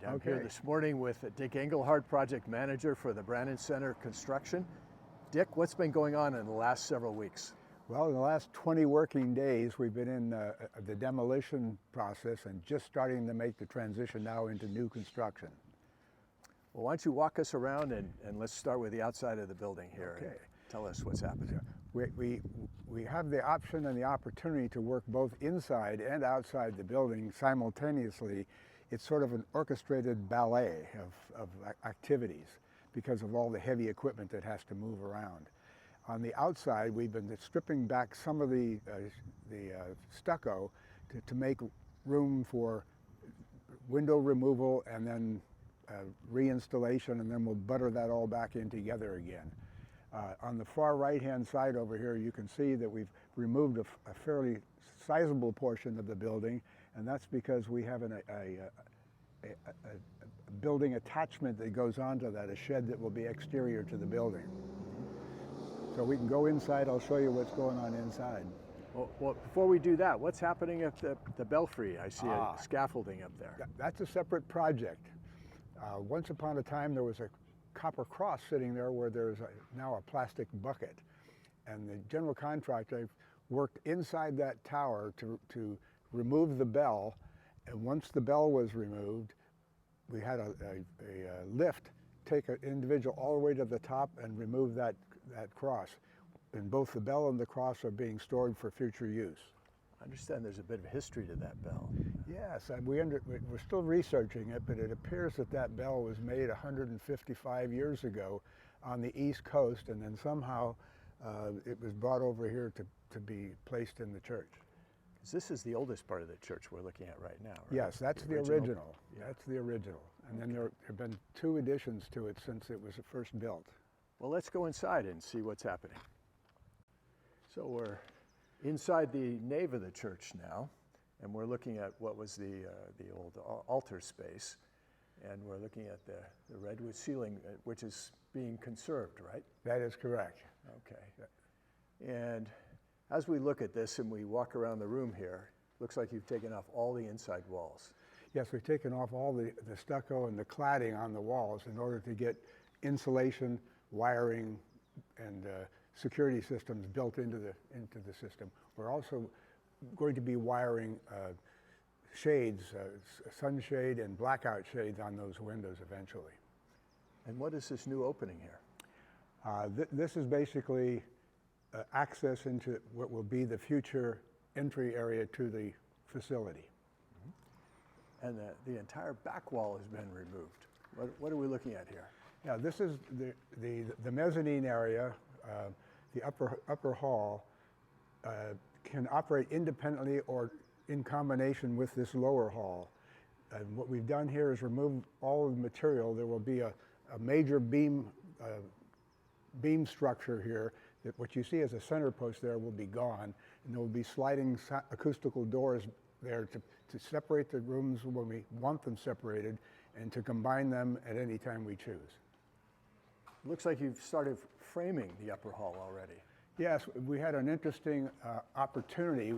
right. I'm here this morning with Dick Engelhardt, project manager for the Brannan Center construction. Dick, what's been going on in the last several weeks? Well, in the last 20 working days, we've been in the demolition process and just starting to make the transition now into new construction. Well, why don't you walk us around and let's start with the outside of the building here. Okay. Tell us what's happening. We have the option and the opportunity to work both inside and outside the building simultaneously. It's sort of an orchestrated ballet of activities because of all the heavy equipment that has to move around. On the outside, we've been stripping back some of the stucco to make room for window removal and then reinstallation, and then we'll butter that all back in together again. On the far right-hand side over here, you can see that we've removed a fairly sizable portion of the building, and that's because we have a building attachment that goes onto that, a shed that will be exterior to the building. So we can go inside. I'll show you what's going on inside. Well, before we do that, what's happening at the belfry? I see a scaffolding up there. That's a separate project. Once upon a time, there was a copper cross sitting there where there's now a plastic bucket. And the general contractor worked inside that tower to remove the bell. And once the bell was removed, we had a lift take an individual all the way to the top and remove that cross. And both the bell and the cross are being stored for future use. I understand there's a bit of history to that bell. Yes, and we're still researching it, but it appears that that bell was made 155 years ago on the East Coast, and then somehow it was brought over here to be placed in the church. This is the oldest part of the church we're looking at right now, right? Yes, that's the original. Yeah. That's the original. And then there have been 2 additions to it since it was first built. Well, let's go inside and see what's happening. So we're inside the nave of the church now, and we're looking at what was the old altar space, and we're looking at the redwood ceiling, which is being conserved, right? That is correct. Okay. And as we look at this and we walk around the room here, looks like you've taken off all the inside walls. Yes, we've taken off all the stucco and the cladding on the walls in order to get insulation, wiring, and security systems built into the system. We're also going to be wiring shades, sunshade and blackout shades on those windows eventually. And what is this new opening here? This is basically access into what will be the future entry area to the facility. Mm-hmm. And the entire back wall has been removed. What are we looking at here? Yeah, this is the mezzanine area. The upper hall can operate independently or in combination with this lower hall. And what we've done here is remove all of the material. There will be a major beam structure here. That what you see as a center post there will be gone, and there will be sliding acoustical doors there to separate the rooms when we want them separated and to combine them at any time we choose. Looks like you've started framing the upper hall already. Yes, we had an interesting opportunity.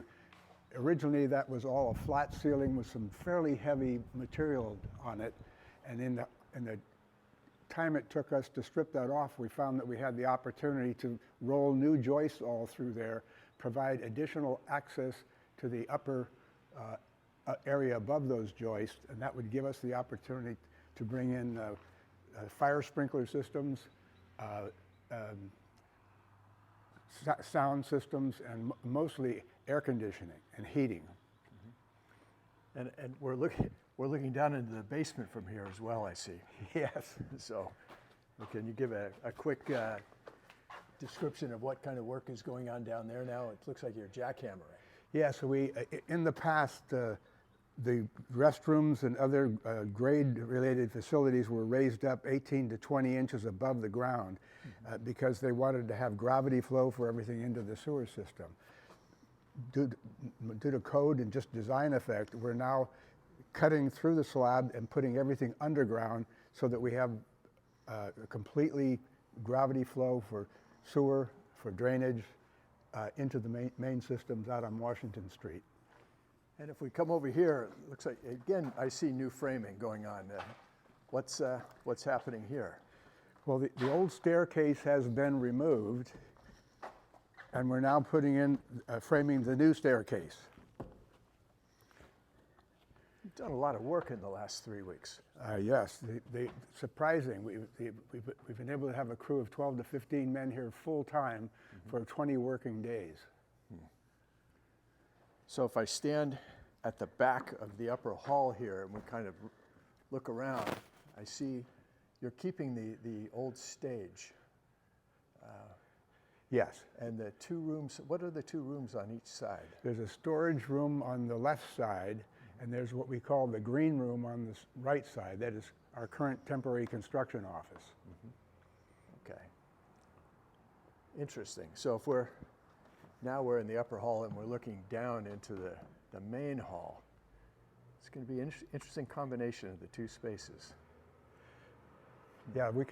Originally, that was all a flat ceiling with some fairly heavy material on it, and in the time it took us to strip that off, we found that we had the opportunity to roll new joists all through there, provide additional access to the upper area above those joists, and that would give us the opportunity to bring in fire sprinkler systems, sound systems, and mostly air conditioning and heating. Mm-hmm. And we're looking down into the basement from here as well, I see. Yes. So can you give a quick description of what kind of work is going on down there now? It looks like you're jackhammering. Yeah, so we, in the past, the restrooms and other grade-related facilities were raised up 18 to 20 inches above the ground because they wanted to have gravity flow for everything into the sewer system. Due to code and just design effect, we're now cutting through the slab and putting everything underground so that we have completely gravity flow for sewer, for drainage, into the main systems out on Washington Street. And if we come over here, it looks like, again, I see new framing going on. What's happening here? Well, the old staircase has been removed, and we're now putting in, framing the new staircase. You've done a lot of work in the last 3 weeks. Yes, surprising. We've been able to have a crew of 12 to 15 men here full-time for 20 working days. So if I stand at the back of the upper hall here and we kind of look around, I see you're keeping the old stage. Yes. And the 2 rooms, what are the 2 rooms on each side? There's a storage room on the left side, and there's what we call the green room on the right side. That is our current temporary construction office. Okay. Interesting. So if now we're in the upper hall and we're looking down into the main hall, it's going to be an interesting combination of the 2 spaces. Yeah, we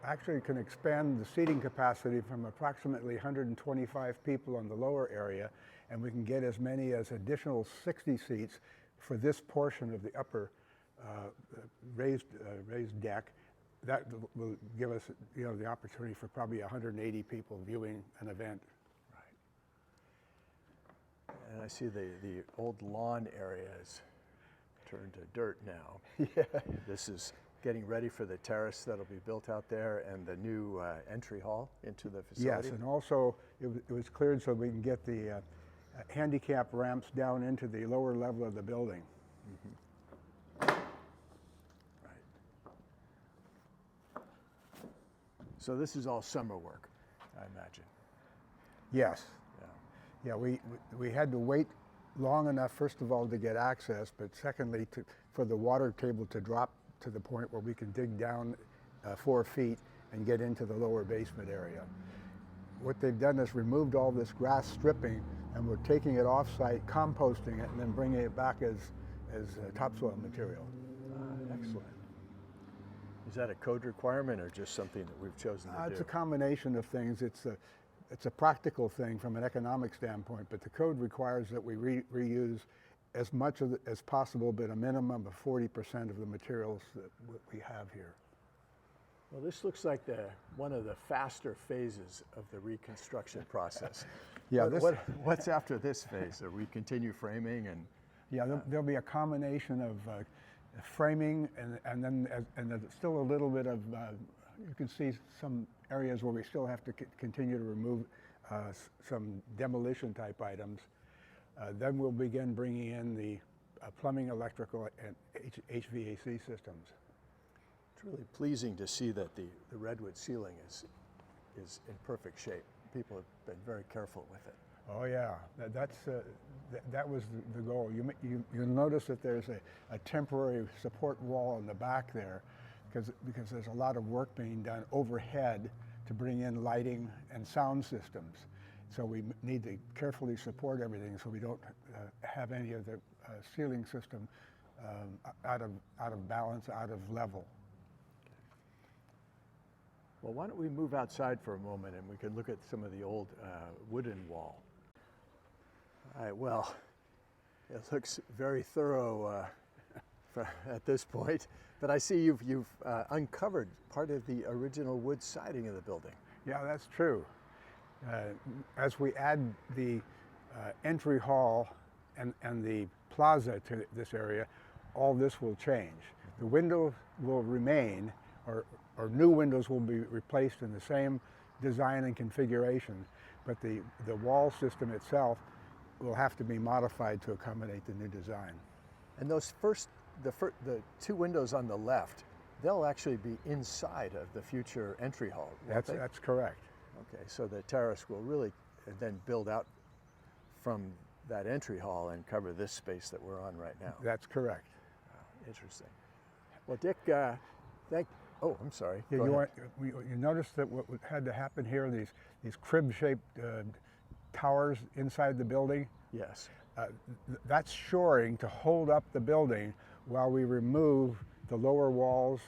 actually can expand the seating capacity from approximately 125 people on the lower area, and we can get as many as additional 60 seats for this portion of the upper raised deck. That will give us, the opportunity for probably 180 people viewing an event. Right. And I see the old lawn area is turned to dirt now. Yeah. This is getting ready for the terrace that'll be built out there and the new entry hall into the facility. Yes, and also it was cleared so we can get the handicap ramps down into the lower level of the building. Right. So this is all summer work, I imagine. Yes. Yeah. Yeah, we had to wait long enough, first of all, to get access, but secondly, for the water table to drop to the point where we can dig down 4 feet and get into the lower basement area. What they've done is removed all this grass stripping, and we're taking it off-site, composting it, and then bringing it back as topsoil material. Excellent. Is that a code requirement or just something that we've chosen to do? It's a combination of things. It's a practical thing from an economic standpoint, but the code requires that we reuse as much of it as possible, but a minimum of 40% of the materials that we have here. Well, this looks like one of the faster phases of the reconstruction process. Yeah. What's after this phase? Are we continue framing and? Yeah, there'll be a combination of framing and then still a little bit of. You can see some areas where we still have to continue to remove some demolition type items. Then we'll begin bringing in the plumbing, electrical, and HVAC systems. It's really pleasing to see that the redwood ceiling is in perfect shape. People have been very careful with it. Oh yeah, that was the goal. You'll notice that there's a temporary support wall in the back there, because there's a lot of work being done overhead to bring in lighting and sound systems. So we need to carefully support everything so we don't have any of the ceiling system out of balance, out of level. Well, why don't we move outside for a moment and we can look at some of the old wooden wall. All right, well, it looks very thorough at this point, but I see you've uncovered part of the original wood siding of the building. Yeah, that's true. As we add the entry hall and the plaza to this area, all this will change. The windows will remain, or new windows will be replaced in the same design and configuration, but the wall system itself will have to be modified to accommodate the new design. And those the 2 windows on the left, they'll actually be inside of the future entry hall. That's correct. Okay, so the terrace will really then build out from that entry hall and cover this space that we're on right now. That's correct. Interesting. Well, Dick, oh, I'm sorry. Yeah, you noticed that what had to happen here, these crib-shaped towers inside the building? Yes. That's shoring to hold up the building while we remove the lower walls,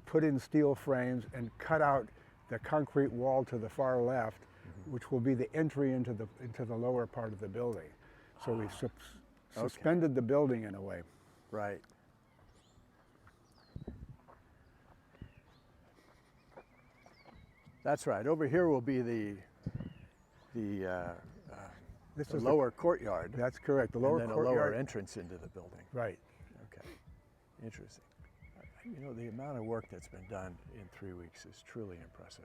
put in steel frames, and cut out the concrete wall to the far left, which will be the entry into the lower part of the building. So we've suspended the building in a way. Right. That's right. Over here will be the This is lower courtyard. That's correct. The lower and then courtyard. a lower entrance into the building. Right. Okay. Interesting. You know, the amount of work that's been done in 3 weeks is truly impressive.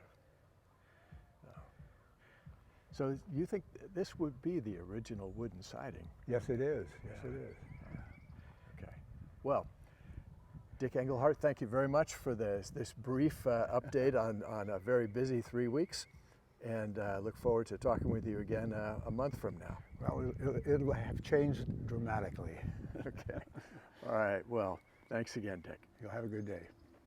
So you think this would be the original wooden siding? Yes, it is. Yes, Yeah. it is. Okay. Well, Dick Engelhart, thank you very much for this brief update on a very busy 3 weeks, and look forward to talking with you again a month from now. Well, it'll have changed dramatically. Okay. All right. Well, thanks again, Dick. You'll have a good day.